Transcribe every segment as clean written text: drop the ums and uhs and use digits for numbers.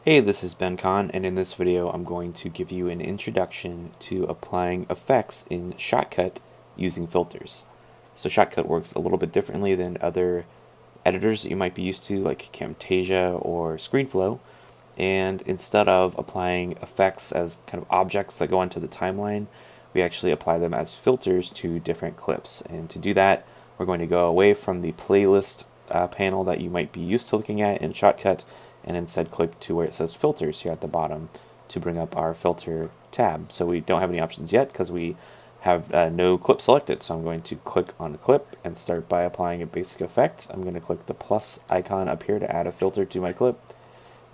Hey, this is Ben Kahn, and in this video I'm going to give you an introduction to applying effects in Shotcut using filters. So Shotcut works a little bit differently than other editors that you might be used to, like Camtasia or ScreenFlow, and instead of applying effects as kind of objects that go onto the timeline, we actually apply them as filters to different clips. And to do that, we're going to go away from the playlist panel that you might be used to looking at in Shotcut, and instead click to where it says filters here at the bottom to bring up our filter tab. So we don't have any options yet because we have no clip selected. So I'm going to click on a clip and start by applying a basic effect. I'm going to click the plus icon up here to add a filter to my clip,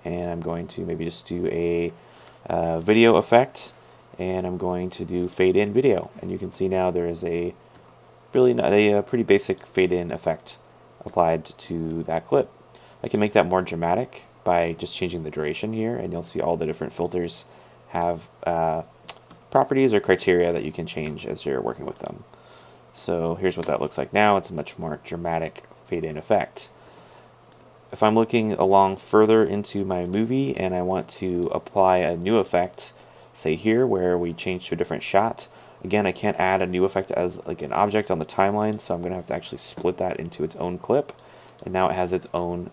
and I'm going to maybe just do a video effect, and I'm going to do fade in video. And you can see now there is a pretty basic fade in effect applied to that clip. I can make that more dramatic by just changing the duration here, and you'll see all the different filters have properties or criteria that you can change as you're working with them. So here's what that looks like now. It's a much more dramatic fade in effect. If I'm looking along further into my movie and I want to apply a new effect, say here where we change to a different shot, again I can't add a new effect as like an object on the timeline, so I'm going to have to actually split that into its own clip, and now it has its own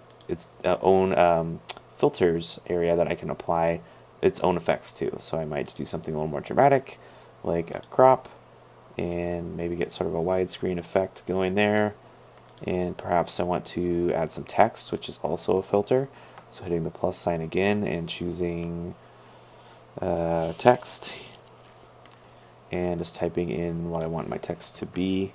filters area that I can apply its own effects to. So I might do something a little more dramatic, like a crop, and maybe get sort of a widescreen effect going there. And perhaps I want to add some text, which is also a filter. So hitting the plus sign again and choosing text, and just typing in what I want my text to be.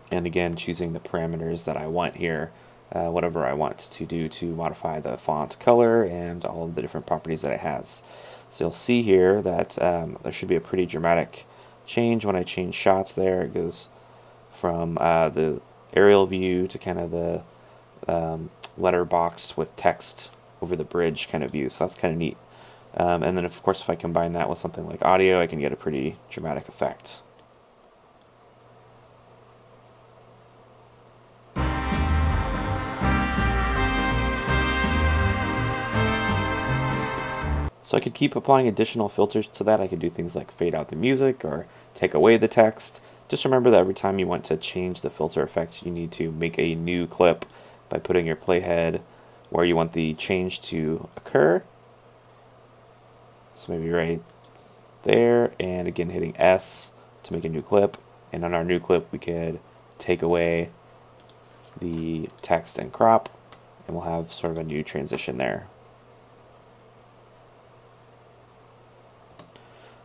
And again, choosing the parameters that I want here, whatever I want to do to modify the font color and all of the different properties that it has. So you'll see here that there should be a pretty dramatic change when I change shots there. It goes from the aerial view to kind of the letterbox with text over the bridge kind of view. So that's kind of neat. And then of course if I combine that with something like audio, I can get a pretty dramatic effect. So I could keep applying additional filters to that. I could do things like fade out the music or take away the text. Just remember that every time you want to change the filter effects, you need to make a new clip by putting your playhead where you want the change to occur. So maybe right there, and again hitting S to make a new clip. And on our new clip we could take away the text and crop, and we'll have sort of a new transition there.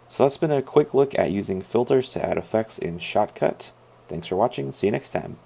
So that's been a quick look at using filters to add effects in Shotcut. Thanks for watching. See you next time.